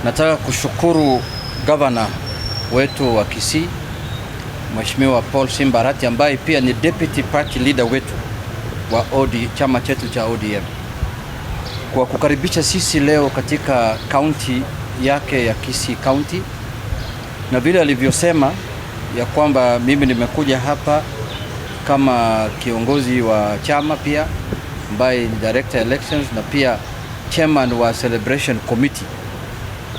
Nataka kushukuru gavana wetu wa Kisii, Mheshimiwa Paul Simba Arati, ambaye pia ni deputy party leader wetu wa chama chetu cha ODM, kwa kukaribisha sisi leo katika kaunti yake ya Kisii County, na vile alivyosema ya kwamba mimi nimekuja hapa kama kiongozi wa chama pia, ambaye ni director elections na pia chairman wa celebration committee.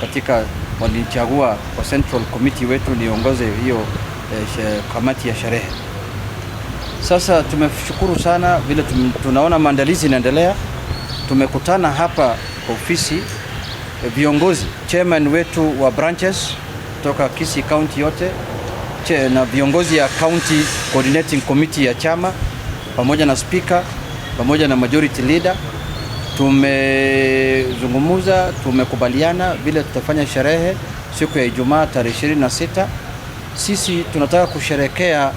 Katika walinichagua kwa central committee wetu niongoze hiyo kamati ya sherehe. Sasa tumeshukuru sana vile tunaona maandalizi yanaendelea. Tumekutana hapa ofisi viongozi, chairman wetu wa branches kutoka Kisii County yote na viongozi ya county coordinating committee ya chama pamoja na speaker pamoja na majority leader. Tumezungumza, tumekubaliana vile tutafanya sherehe siku ya Ijumaa tarehe 26. Sisi tunataka kusherekea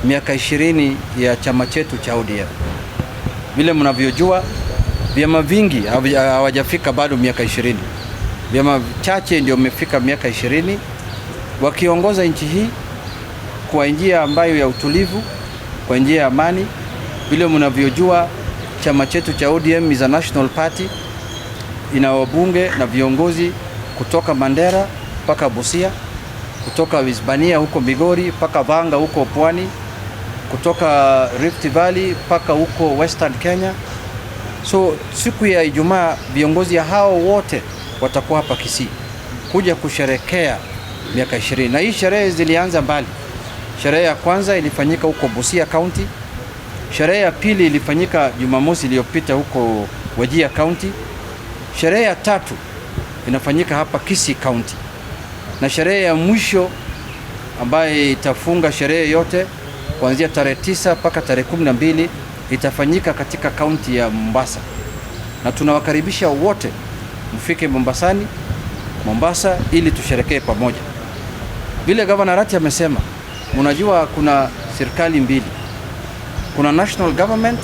miaka 20 ya chama chetu cha ODM. Vile mnavyojua, vyama vingi hawajafika bado miaka 20. Vyama chache ndio wamefika miaka 20 wakiongoza nchi hii kwa njia ambayo ya utulivu, kwa njia ya amani. Vile mnavyojua, chama chetu cha ODM is a national party, ina wabunge na viongozi kutoka Mandera mpaka Busia, kutoka Hispania huko Migori mpaka Vanga huko Pwani, kutoka Rift Valley mpaka huko Western Kenya. So siku ya Ijumaa viongozi hao wote watakuwa hapa Kisii kuja kusherekea miaka 20. Na hii sherehe zilianza mbali. Sherehe ya kwanza ilifanyika huko Busia County. Sherehe ya pili ilifanyika Jumamosi iliyopita huko Wajir County. Sherehe ya tatu inafanyika hapa Kisii County. Na sherehe ya mwisho ambaye itafunga sherehe yote kuanzia tarehe 9 mpaka tarehe 12 itafanyika katika kaunti ya Mombasa. Na tunawakaribisha wote mfike Mombasa ili tusherekee pamoja. Vile Governor Arati amesema, unajua kuna serikali mbili. Kuna national government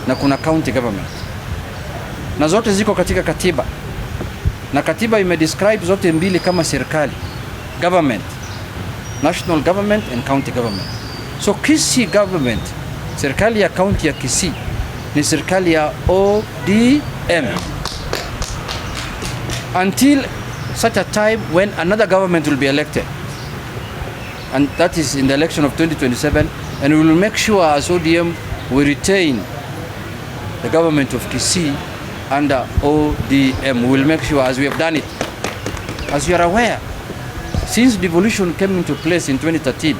na kuna county government. Na zote ziko katika katiba. Na katiba imedescribe zote mbili kama serikali. Government, national government and county government. So Kisii government, serikali ya county ya Kisii ni serikali ya ODM. Until such a time when another government will be elected. And that is in the election of 2027. And we will make sure as ODM we retain the government of Kisii under ODM. We will make sure as we have done it. As you are aware, since devolution came into place in 2013,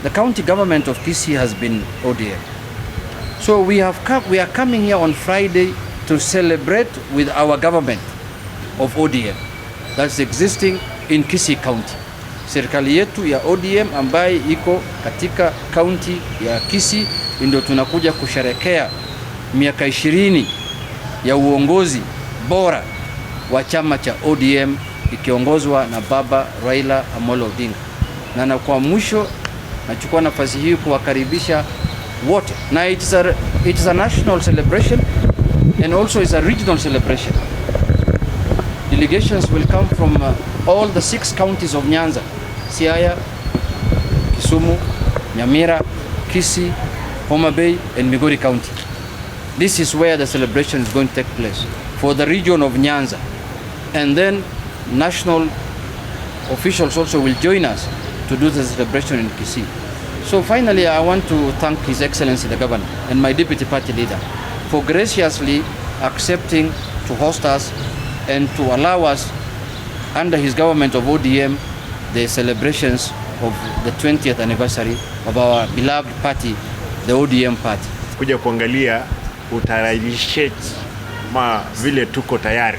the county government of Kisii has been ODM. So we are coming here on Friday to celebrate with our government of ODM that's existing in Kisii County. Serikali yetu ya ODM ambaye iko katika county ya Kisii ndio tunakuja kusherekea miaka 20 ya uongozi bora wa chama cha ODM ikiongozwa na Baba Raila Amolo Odinga. Na kwa mwisho nachukua nafasi hii kuwakaribisha wote. Na it is a national celebration and also is a regional celebration. Delegations will come from all the 6 counties of Nyanza: Siaya, Kisumu, Nyamira, Kisii, Homa Bay and Migori County. This is where the celebration is going to take place for the region of Nyanza. And then national officials also will join us to do the celebration in Kisii. So finally, I want to thank His Excellency the Governor and my Deputy Party Leader for graciously accepting to host us and to allow us under his government of ODM the celebrations of the 20th anniversary of our beloved party, the ODM party. Kuja kuangalia utayarishaji vile tuko tayari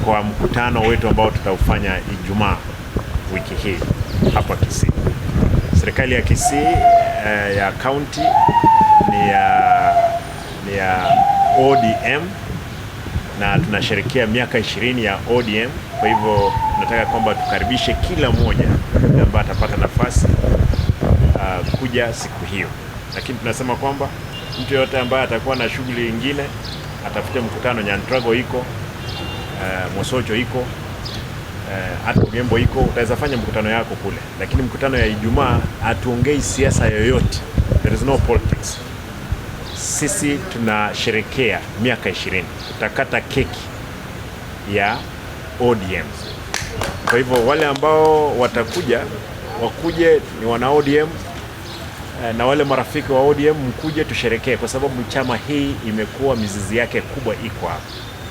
kwa mkutano wetu ambao tutaufanya Ijumaa wiki hii hapa Kisii. Serikali ya Kisii ya county ni ya ODM na tunasherehekea miaka 20 ya ODM. Kwa hivyo nataka kwamba tukaribishe kila mmoja ambaye atapata nafasi kuja siku hiyo. Lakini tunasema kwamba mtu yote ambaye atakuwa na shughuli nyingine atafute mkutano Nyantrago iko Mosocho iko, hata Ugembo iko, utaweza fanya mkutano yako kule. Lakini mkutano ya Ijumaa hatuongei siasa yoyote. There is no politics. Sisi tunasherekea miaka 20. Tutakata keki ya ODM. Kwa hivyo wale ambao watakuja, wakuje ni wana ODM, na wale marafiki wa ODM mkuje tusherekee, kwa sababu chama hii imekuwa mizizi yake kubwa iko hapa.